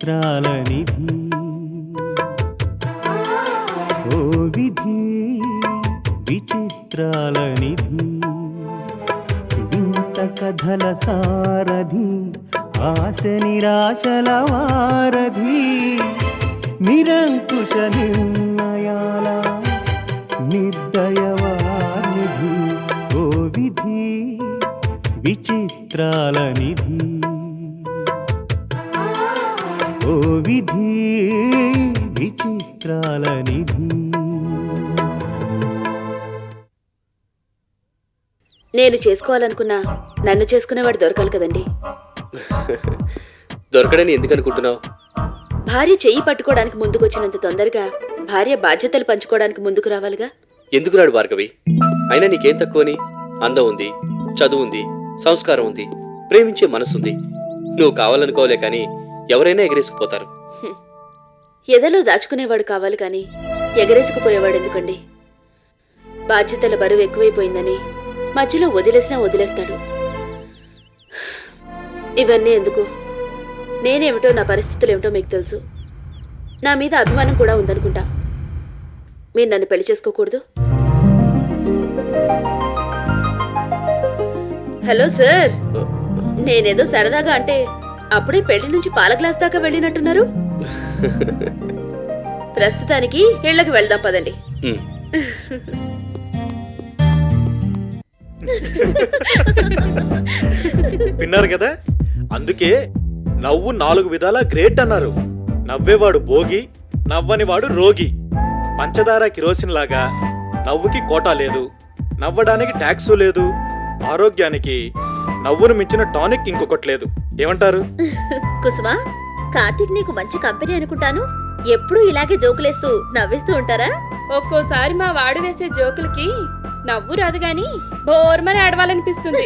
విచిత్రాల నిధి ఓ విధి విచిత్రాల నిధి వింత కథల సారథి ఆశ నిరాశల వారధి నిరంకుశ నిర్ణయాల నిర్దయవానిధి ఓ విధి విచిత్రాల నిధి ఓ విధి విచిత్రాల నిధి. నేను చేసుకోవాలనుకున్నా నన్ను చేసుకునేవాడు దొరకాలి కదండి. దొరకడని ఎందుకు అనుకుంటున్నావు? భార్య చెయ్యి పట్టుకోవడానికి ముందుకొచ్చినంత తొందరగా భార్య బాధ్యతలు పంచుకోవడానికి ముందుకు రావాలిగా. ఎందుకు రాడు భార్గవి? అయినా నీకేం తక్కువని? అందం ఉంది, చదువు ఉంది, సంస్కారం ఉంది, ప్రేమించే మనసుంది. నువ్వు కావాలనుకోలే కానీ ఎవరైనా ఎగరేసుకుపోతారు. ఎదలో దాచుకునేవాడు కావాలి కానీ ఎగరేసుకుపోయేవాడు ఎందుకండి? బాధ్యతల బరువు ఎక్కువైపోయిందని మధ్యలో వదిలేసినా వదిలేస్తాడు. ఇవన్నీ ఎందుకు? నేనేమిటో, నా పరిస్థితులు ఏమిటో మీకు తెలుసు. నా మీద అభిమానం కూడా ఉందనుకుంటా. మీరు నన్ను పెళ్లి చేసుకోకూడదు? హలో సార్, నేనేదో సరదాగా అంటే అప్పుడే పెళ్లి నుంచి పాల గ్లాస్ దాకా వెళ్ళినట్టున్నారు. ప్రస్తుతానికి ఇళ్ళకి వెళ్దాం పదండి. విన్నారు కదా, అందుకే నవ్వు 4 విధాలా గ్రేట్ అన్నారు. నవ్వేవాడు భోగి, నవ్వనివాడు రోగి. పంచదార కిరోసిన్ లాగా నవ్వుకి కోటా లేదు, నవ్వడానికి ట్యాక్సు లేదు, ఆరోగ్యానికి నవ్వును మించిన టానిక్ ఇంకొకటి లేదు. ఏమంటారు? కుసుమా, కార్తీక్ నీకు మంచి కంపెనీ అనుకుంటాను. ఎప్పుడూ ఇలాగే జోకులేస్తూ నవ్విస్తూ ఉంటారా? ఒక్కోసారి మా వాడు వేసే జోకులకి నవ్వు రాదు గాని బోర్మని ఆడవాలనిపిస్తుంది.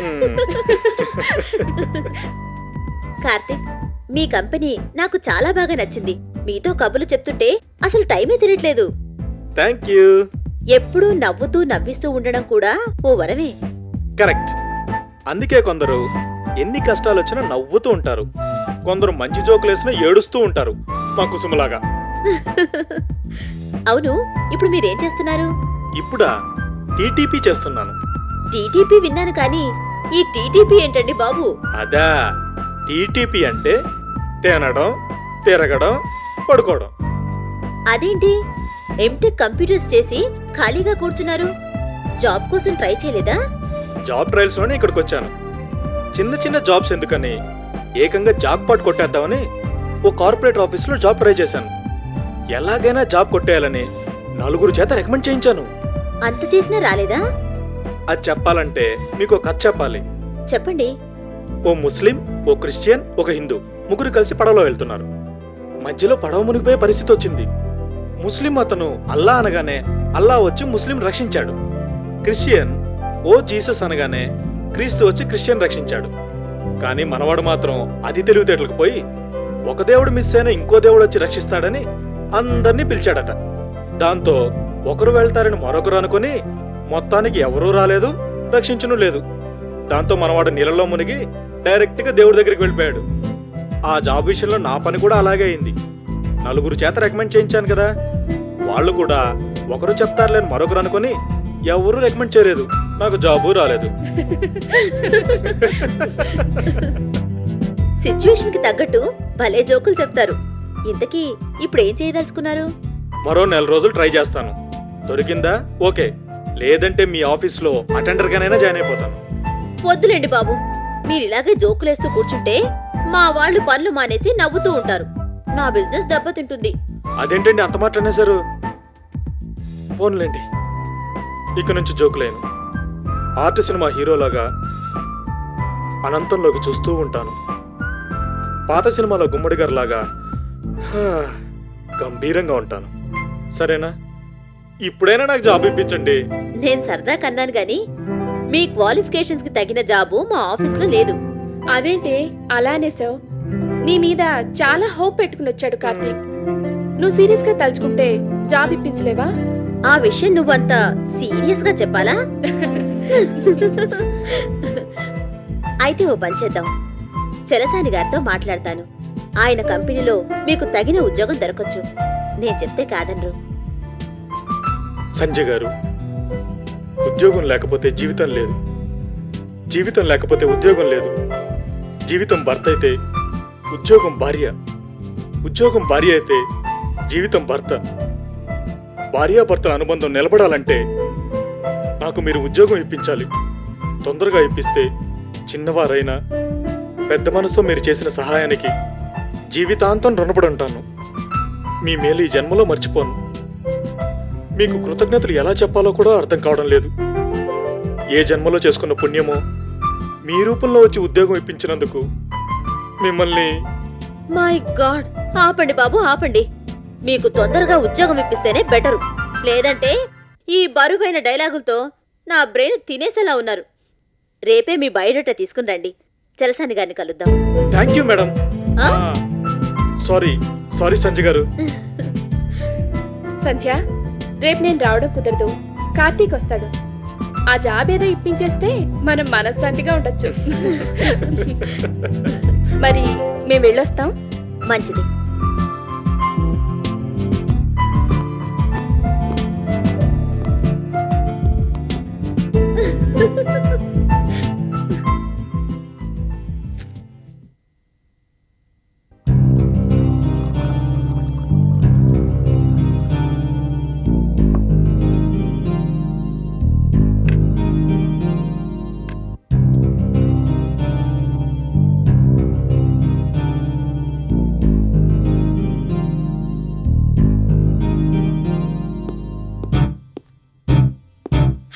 కార్తీక్, మీ కంపెనీ నాకు చాలా బాగా నచ్చింది. మీతో కబుర్లు చెప్తుంటే అసలు టైమే తిరగట్లేదు. Thank you. ఎప్పుడూ నవ్వుతూ నవ్విస్తూ ఉండడం కూడా ఓ వరమే. కరెక్ట్. అందుకే కొందరు ఎన్ని కష్టాలు వచ్చినా నవ్వుతూ ఉంటారు, కొందరు మంచి జోకులేసినా ఏడుస్తూ ఉంటారు. మా కుసుమలాగా. అవును, ఇప్పుడు మీరేం చేస్తున్నారు? ఇప్పుడా టీటీపీ చేస్తున్నాను. టీటీపీ విన్నాను కానీ ఈ టీటీపీ ఏంటండి బాబు? అదా, టీటీపీ అంటే తినడం, తిరగడం, పడుకోవడం. అదేంటి, ఎంటెక్ కంప్యూటర్స్ చేసి ఖాళీగా కూర్చున్నారు? జాబ్ కోసం ట్రై చేయలేదా? జాబ్ ట్రయల్స్ లోనే ఇక్కడికి వచ్చాను. చిన్న చిన్న జాబ్స్ ఎందుకని ఏకంగా జాక్పాట్ కొట్టేద్దామని ఓ కార్పొరేట్ ఆఫీస్లో జాబ్ ట్రై చేశాను. ఎలాగైనా జాబ్ కొట్టేయాలని 4 చేత రికమెండ్ చేయించాను. అంత చేసినా రాలేదా? అది చెప్పాలంటే మీకు కథ చెప్పాలి. చెప్పండి. ఓ ముస్లిం, ఓ క్రిస్టియన్, ఒక హిందూ ముగ్గురు కలిసి పడవలో వెళ్తున్నారు. మధ్యలో పడవ మునిగిపోయే పరిస్థితి వచ్చింది. ముస్లిం అతను అల్లా అనగానే అల్లా వచ్చి ముస్లిం రక్షించాడు. క్రిస్టియన్ ఓ జీసస్ అనగానే క్రీస్తు వచ్చి క్రిస్టియన్ రక్షించాడు. కానీ మనవాడు మాత్రం అది తెలివితేటలకు పోయి ఒక దేవుడు మిస్ అయినా ఇంకో దేవుడు వచ్చి రక్షిస్తాడని అందర్నీ పిలిచాడట. దాంతో ఒకరు వెళ్తారని మరొకరు అనుకుని మొత్తానికి ఎవరూ రాలేదు, రక్షించను లేదు. దాంతో మనవాడు నీళ్ళలో మునిగి డైరెక్ట్ గా దేవుడి దగ్గరికి వెళ్ళిపోయాడు. ఆ జాబ్ విషయంలో నా పని కూడా అలాగే అయింది. 4 చేత రికమెండ్ చేయించాను కదా, వాళ్ళు కూడా ఒకరు చెప్తారులేని మరొకరు అనుకుని ఎవరూ రికమెండ్ చేయలేదు. నాకు జాబు రాలేదు. సిచ్యువేషన్ కి తగ్గట్టు భలే జోకులు చెప్తారు. ఇంతకీ ఇప్పుడు ఏం చేయదలుచుకున్నారు? మరో 4 రోజులు ట్రై చేస్తాను. దొరికిందా ఓకే, లేదంటే మీ ఆఫీస్లో అటెండర్ గానైనా జాయిన్ అయిపోతాను. వద్దులేండి బాబు, మీరిలాగే జోకులేస్తూ కూర్చుంటే మా వాళ్ళు పనులు మానేసి నవ్వుతూ ఉంటారు. నా బిజినెస్ దెబ్బతింటుంది. అదేంటండి అంత మాట అనేసారు? ఫోన్లేండి, ఇక నుంచి జోకులేను. ఆర్ట్ సినిమా హీరోలాగా అనంతంలోకి చూస్తూ ఉంటాను. పాత సినిమాలో గుమ్మడి గారిలాగా గంభీరంగా ఉంటాను. సరేనా? ఇప్పుడైనా నాకు జాబ్ ఇప్పించండి. నేను సరదా కన్నాను గాని మీ క్వాలిఫికేషన్స్ కి తగిన జాబు మా ఆఫీస్లో లేదు. అదేంటి అలా అనేసావు? నీ మీద చాలా హోప్ పెట్టుకుని వచ్చాడు కార్తీక్. నువ్వు సీరియస్ గా తలుచుకుంటే జాబ్ ఇప్పించలేవా? ఆ విషయం నువ్వంత సీరియస్ గా చెప్పాలా? అయితే ఓ పని చేద్దాం, చలసాని గారితో మాట్లాడతాను. ఆయన కంపెనీలో మీకు తగిన ఉద్యోగం దొరకొచ్చు. నేను చెప్తే కాదనరు. సంజయ్ గారు, ఉద్యోగం లేకపోతే జీవితం లేదు, జీవితం లేకపోతే ఉద్యోగం లేదు. జీవితం భర్త అయితే ఉద్యోగం భార్య, ఉద్యోగం భార్య అయితే జీవితం భర్త. భార్యాభర్తల అనుబంధం నిలబడాలంటే నాకు మీరు ఉద్యోగం ఇప్పించాలి. తొందరగా ఇప్పిస్తే చిన్నవారైనా పెద్ద మనసుతో మీరు చేసిన సహాయానికి జీవితాంతం రుణపడి ఉంటాను. మీ మేలు ఈ జన్మలో మర్చిపోను. మీకు కృతజ్ఞతలు ఎలా చెప్పాలో కూడా అర్థం కావడం లేదు. ఏ జన్మలో చేసుకున్న పుణ్యమో మీ రూపంలో వచ్చి ఉద్యోగం ఇప్పించినందుకు మిమ్మల్ని... మై గాడ్, ఆపండి బాబు, ఆపండి. మీకు తొందరగా ఉద్యోగం ఇప్పిస్తేనే బెటరు. లేదంటే ఈ బరువైన డైలాగులతో నా బ్రెయిన్ తినేసేలా ఉన్నారు. రేపే మీ బయోడేటా తీసుకుని రండి. చలసాని గారిని కలుద్దాం. Thank you madam. ఆ? సారీ సంజయ్ గారు. సంధ్య, రేపు నేను రావడం కుదరదు. కార్తీక్ వస్తాడు. ఆ జాబ్ ఏదో ఇప్పించేస్తే మనం మనశ్శాంతిగా ఉండొచ్చు. మరి మేము వెళ్ళొస్తాం. మంచిది.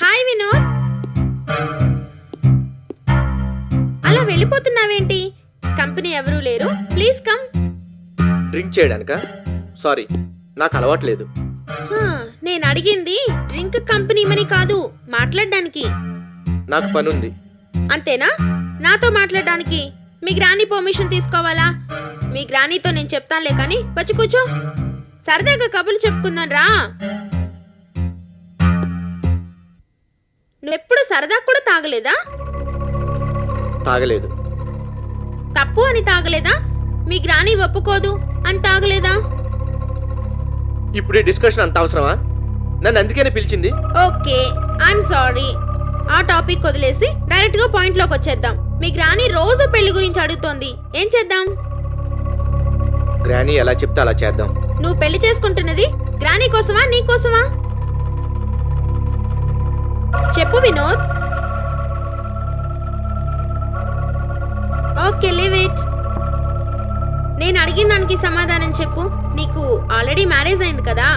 హాయ్ వినోద్, అలా వెళ్ళిపోతున్నావేంటి? కంపెనీ ఎవరూ లేరు, ప్లీజ్ కమ్. డ్రింక్ చేయడానికా? సారీ, నాకు అలవాట్లేదు. నేను అడిగింది డ్రింక్ కంపెనీ మని కాదు, మాట్లాడడానికి. నాకు పనుంది. అంతేనా? నాతో మాట్లాడడానికి మీ గ్రానీ పర్మిషన్ తీసుకోవాలా? మీ గ్రానీతో నేను చెప్తానులే, కానీ వచ్చి కూర్చో. సరదాగా కబుర్లు చెప్పుకుందాం రా. నువ్వెప్పుడు సరదా కూడా తాగలేదా? తాగలేదు. తప్పు అని తాగలేదా? మీ గ్రానీ ఒప్పుకోదు అని తాగలేదా? ఇప్పుడు ఈ డిస్కషన్ అంత అవసరమా? నన్ను అందుకనే పిలిచింది. Okay, I'm sorry. ఆ టాపిక్ వదిలేసి డైరెక్ట్ గా పాయింట్ లోకి వచ్చేద్దాం. మీ గ్రానీ రోజు పెళ్లి గురించి అడుగుతోంది, ఏం చేద్దాం? గ్రానీ ఎలా చెప్తే అలా చేద్దాం. నువ్వు పెళ్లి చేసుకుంటున్నది గ్రానీ కోసమా, నీ కోసమా? చెప్పు వినోద్. Okay, leave it. నేను అడిగిన దానికి సమాధానం చెప్పు. నీకు ఆల్రెడీ మ్యారేజ్ అయింది కదా?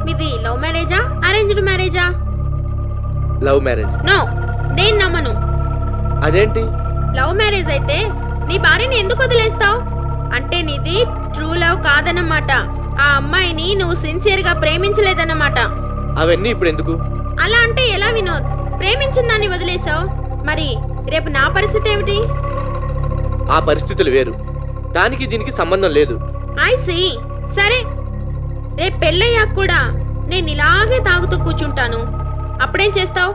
మీది లవ్ మ్యారేజా, అరేంజ్డ్ మ్యారేజా? Love marriage. నో, నేను నమ్మను. అదేంటి? లవ్ మ్యారేజ్ అయితే నీ భార్యని ఎందుకు వదిలేస్తావు? అంటే నీది ట్రూ లవ్ కాదన్నమాట. ఆ అమ్మాయిని నువ్వు సిన్సియర్ గా ప్రేమించలేదన్నమాట. అవన్నీ ఇప్పుడు ఎందుకు? అలా అంటే ఎలా వినోద్? ప్రేమించిన దాన్ని వదిలేసావు, మరి రేపు నా పరిస్థితి ఏమిటి? ఆ పరిస్థితులు వేరు, దానికి దీనికి సంబంధం లేదు. I see. సరే, రేపు పెళ్ళయ్యాక కూడా నేను ఇలాగే తాగుతూ కూర్చుంటాను, అప్పుడేం చేస్తావు?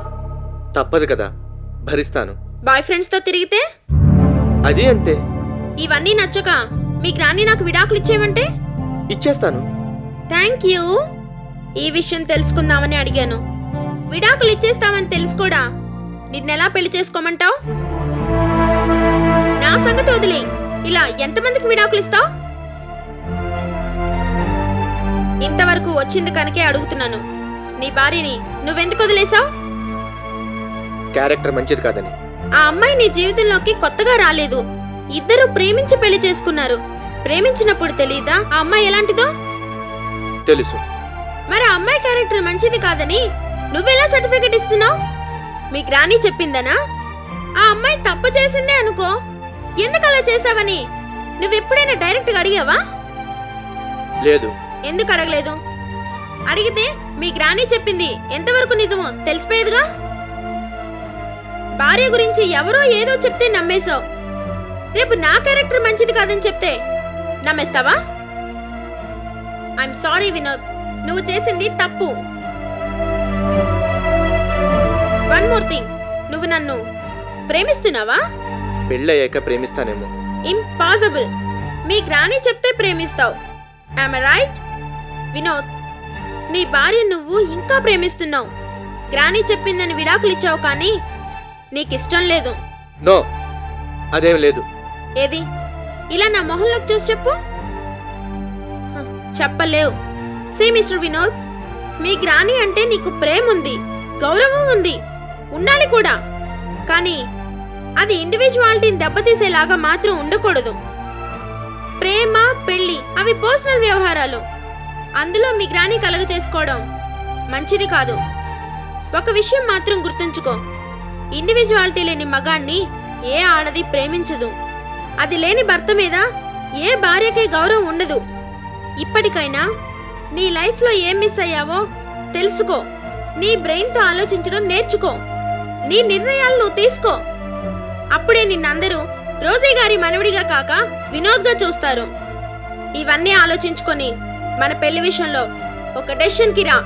తప్పదు కదా, భరిస్తాను. బాయ్ ఫ్రెండ్స్ తో తిరిగితే? అది అంతే. ఇవన్నీ నచ్చక మీ గ్రాని నాకు విడాకులు ఇచ్చేవంటే? ఇచ్చేస్తాను. Thank you. ఈ విషయం తెలుసుకుందామని అడిగాను. విడాకులు ఇచ్చేస్తామని తెలుసు కూడా నిన్నెలా పెళ్లి చేసుకోమంటావు? నా సంగతి వదిలే, ఇలా ఎంతమందికి విడాకులు ఇస్తావు? ఇంతవరకు వచ్చింది కనుకే అడుగుతున్నాను. నీ భార్యని నువ్వెందుకు వదిలేసావు? క్యారెక్టర్ మంచిది కాదని. ఆ అమ్మాయి నీ జీవితంలోకి కొత్తగా రాలేదు. ఇద్దరు ప్రేమించి పెళ్లి చేసుకున్నారు. ప్రేమించినప్పుడు తెలీదా ఆ అమ్మాయి ఎలాంటిదో? తెలుసు. మరి ఆ అమ్మాయి క్యారెక్టర్ మంచిది కాదని నువ్వెలా సర్టిఫికెట్ ఇస్తున్నావు? మీ గ్రానీ చెప్పిందనా? ఆ అమ్మాయి తప్పు చేసిందే అనుకో, ఎందుకు అలా చేసావని నువ్వెప్పుడైనా డైరెక్ట్ గా అడిగావా? లేదు. ఎందుకు అడగలేదు? అడిగితే మీ గ్రానీ చెప్పింది ఎంతవరకు నిజమో తెలిసిపోయేదిగా. భార్య గురించి ఎవరో ఏదో చెప్తే నమ్మేశావు. రేపు నా క్యారెక్టర్ మంచిది కాదని చెప్తే నమ్మేస్తావా? ఐఎమ్ సారీ వినోద్, నువ్వు చేసింది తప్పు. వన్ మోర్ థింగ్, నువ్వు నన్ను ప్రేమిస్తున్నావా? పెళ్ళయ్యాక ప్రేమిస్తానేమో. ఇంపాసిబుల్. మీ గ్రాని చెప్తే ప్రేమిస్తావు. Am I right? వినోద్, నీ భార్య నువ్వు ఇంకా ప్రేమిస్తున్నావు. గ్రాని చెప్పిందని విడాకులు ఇచ్చావు, కానీ నీకిష్టం లేదు. నో, అదేం లేదు. ఏది ఇలా నా మొహంలోకి చూసి చెప్పు. హ, చెప్పలేవు. సే మిస్టర్ వినోద్, మీ గ్రాని అంటే నీకు ప్రేమ ఉంది, గౌరవం ఉంది, ఉండాలి కూడా. కానీ అది ఇండివిజువాలిటీని దెబ్బతీసేలాగా మాత్రం ఉండకూడదు. ప్రేమ, పెళ్లి అవి పర్సనల్ వ్యవహారాలు. అందులో మీ గ్రాని కలుగ చేసుకోవడం మంచిది కాదు. ఒక విషయం మాత్రం గుర్తుంచుకో, ఇండివిజువాలిటీ లేని మగాణ్ణి ఏ ఆడది ప్రేమించదు. అది లేని భర్త మీద ఏ భార్యకి గౌరవం ఉండదు. ఇప్పటికైనా నీ లైఫ్లో ఏం మిస్ అయ్యావో తెలుసుకో. నీ బ్రెయిన్తో ఆలోచించడం నేర్చుకో. నీ నిర్ణయాలు నువ్వు తీసుకో. అప్పుడే నిన్నందరూ రోజీ గారి మనవడిగా కాక వినోద్గా చూస్తారు. ఇవన్నీ ఆలోచించుకొని మన పెళ్లి విషయంలో ఒక డెసిషన్కి రా.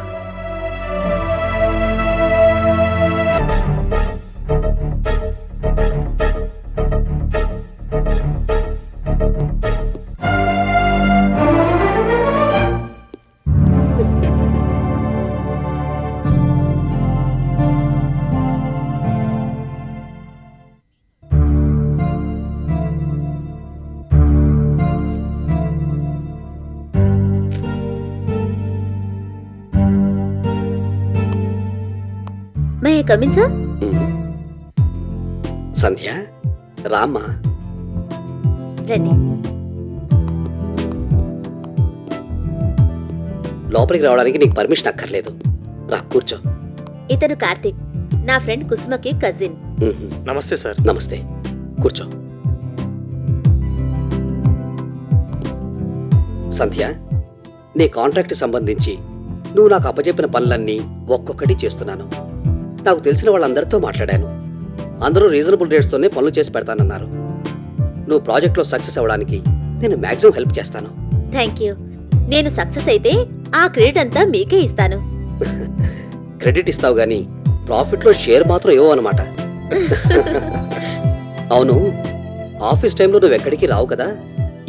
May I come in sir? Sandhya, రామ్మా. రండి. లోపలికి రావడానికి నీకు పర్మిషన్ అక్కర్లేదు. రా, కూర్చో. ఇతను కార్తీక్, నా ఫ్రెండ్ కుసుమకి కజిన్. ఉహు. నమస్తే సార్. నమస్తే, కూర్చో. సంధ్య, నీ కాంట్రాక్ట్ సంబంధించి నువ్వు నాకు అప్పచెప్పిన పనులన్నీ ఒక్కొక్కటి చేస్తున్నాను. నాకు తెలిసిన వాళ్ళందరితో మాట్లాడాను. అందరూ రీజనబుల్ రేట్స్తోనే పనులు చేసి పెడతానన్నారు. నువ్వు ప్రాజెక్ట్లో సక్సెస్ అవ్వడానికి నేను మ్యాక్సిమం హెల్ప్ చేస్తాను. Thank you. నేను సక్సెస్ అయితే ఆ క్రెడిట్ అంతా మీకే ఇస్తాను. క్రెడిట్ ఇస్తావు గానీ ప్రాఫిట్లో షేర్ మాత్రం ఇవ్వవు అనమాట. అవును, ఆఫీస్ టైంలో నువ్వు ఎక్కడికి రావు కదా.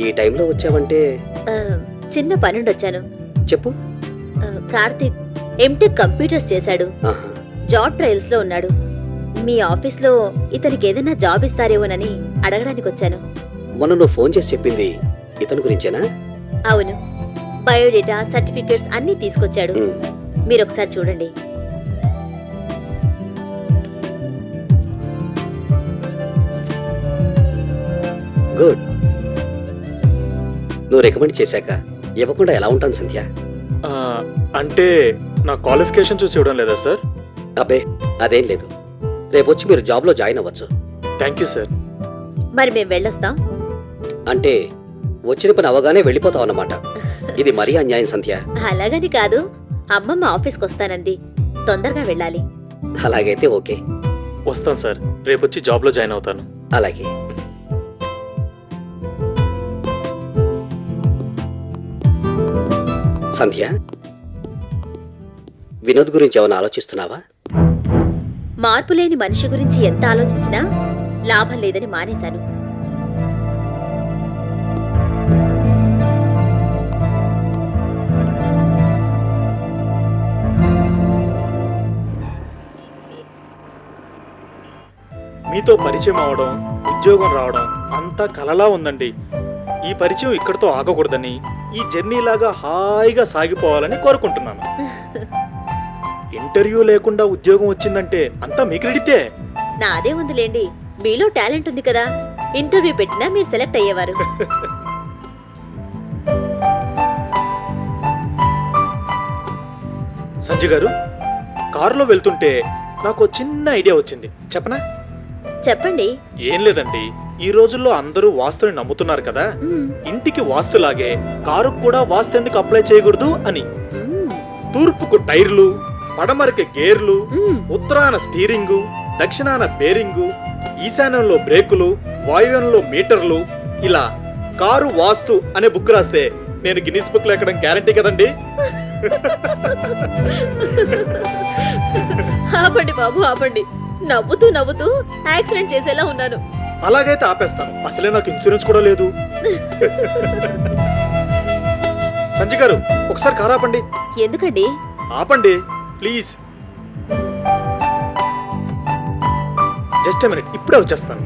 ఈ టైంలో వచ్చావంటే ఆ, చిన్న పనుండి వచ్చాను. చెప్పు. కార్తీక్ ఎంటెక్ కంప్యూటర్స్ చేశాడు. ఆహా. జాబ్ ట్రయల్స్ లో ఉన్నాడు. మీ ఆఫీస్లో ఇతనికి ఏదైనా జాబ్ ఇస్తారేమోనని అడగడానికి వచ్చాను. మొన్న నువ్వు ఫోన్ చేసి చెప్పింది ఇతని గురించేనా? అవును, బయోడేటా, సర్టిఫికెట్స్ అన్నీ తీసుకొచ్చాడు. ఉమ్. మీరు ఒకసారి చూడండి. గుడ్. నువ్వు రికమెండ్ చేశాక ఇవ్వకుండా ఎలా ఉంటాను సంధ్య? ఆ, అంటే నా క్వాలిఫికేషన్ చూసి ఇవ్వడం లేదా సార్? అబ్బే, అదేం లేదు. రేపు వచ్చి మీరు జాబ్లో జాయిన్ అవ్వచ్చు. Thank you sir. మరి మేము వెళ్ళొస్తాం. అంటే వచ్చిన పని అవగానే వెళ్ళిపోతావు అన్నమాట. ఇది మరీ అన్యాయం సంధ్య. అలాగని కాదు, అమ్మమ్మ ఆఫీస్కి వస్తానంది. తొందరగా వెళ్ళాలి. అలాగైతే ఓకే. వస్తాను సార్. రేపు వచ్చి జాబ్లో జాయిన్ అవుతాను. అలాగే. సంధ్య, వినోద్ గురించి ఏమైనా ఆలోచిస్తున్నావా? మార్పులేని మనిషి గురించి ఎంత ఆలోచించినా లాభం లేదని మానేశాను. మీతో పరిచయం అవడం, ఉద్యోగం రావడం అంతా కలలా ఉందండి. ఈ పరిచయం ఇక్కడితో ఆగకూడదని, ఈ జర్నీలాగా హాయిగా సాగిపోవాలని కోరుకుంటున్నాను. ఇంటర్వ్యూ లేకుండా ఉద్యోగం వచ్చిందంటే అంతా మీ క్రెడిటే. నాదే ఉందిలేండి, మీలో టాలెంట్ ఉంది కదా. ఇంటర్వ్యూ పెట్టినా మీరు సెలెక్ట్ అయ్యేవారు. సంజయ్ గారు, కారులో వెళ్తుంటే నాకు చిన్న ఐడియా వచ్చింది. చెప్పనా? చెప్పండి. ఏం లేదండి, ఈ రోజుల్లో అందరూ వాస్తుని నమ్ముతున్నారు కదా. మ్మ్. ఇంటికి వాస్తులాగే కారుకు కూడా వాస్తు ఎందుకు అప్లై చేయకూడదు అని. మ్మ్. తూర్పుకు టైర్లు, పడమరకి గేర్లు, మ్మ్. ఉత్తరాన స్టీరింగు, దక్షిణాన బేరింగు, ఈశాన్యంలో బ్రేకులు, వాయువ్యంలో మీటర్లు, ఇలా కారు వాస్తు అనే బుక్ రాస్తే నేను గిన్నిస్ బుక్ లో ఎక్కడం గ్యారంటీ కదండి. ఆపండి బాబు, ఆపండి. నవ్వుతూ నవ్వుతూ యాక్సిడెంట్ చేసేలా ఉన్నాను. అలాగైతే ఆపేస్తాను. అసలే నాకు ఇన్సూరెన్స్ కూడా లేదు. సంజయ్ గారు ఒకసారి కారు ఆపండి. ఎందుకండి? ఆపండి ప్లీజ్. జస్ట్ మినిట్, ఇప్పుడే వచ్చేస్తాను.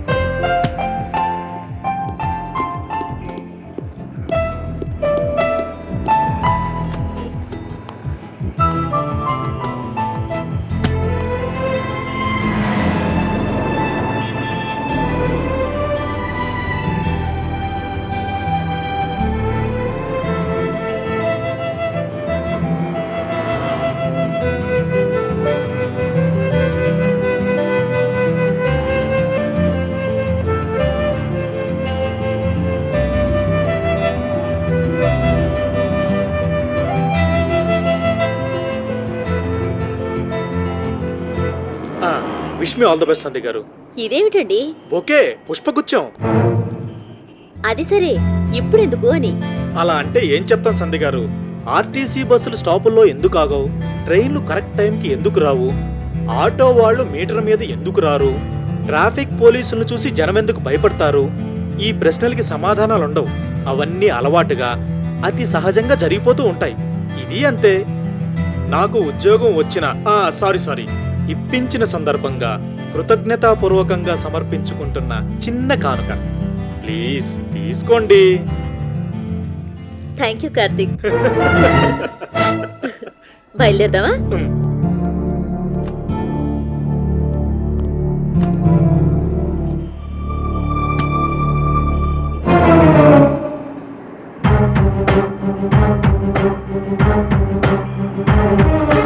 Wish me all the best Sandhya గారు. ఇదేమిటండి? ఓకే, పుష్పగుచ్చం. అది సరే, ఇప్పుడెందుకు అని. అలా అంటే ఏం చెప్తాను సంధ్య గారు. ఆర్టీసీ బస్సులు స్టాపుల్లో ఎందుకు ఆగవు, ట్రైన్లు కరెక్ట్ టైంకి ఎందుకు రావు, ఆటో వాళ్ళు మీటర్ మీద ఎందుకు రారు, ట్రాఫిక్ పోలీసులను చూసి జనం ఎందుకు భయపడతారు, ఈ ప్రశ్నలకి సమాధానాలుండవు. అవన్నీ అలవాటుగా అతి సహజంగా జరిగిపోతూ ఉంటాయి. ఇది అంతే. నాకు ఉద్యోగం వచ్చిన సారీ ఇప్పించిన సందర్భంగా కృతజ్ఞతాపూర్వకంగా సమర్పించుకుంటున్న చిన్న కానుక. ప్లీజ్ తీసుకోండి. Thank you Karthik. బయలుదేరదామా?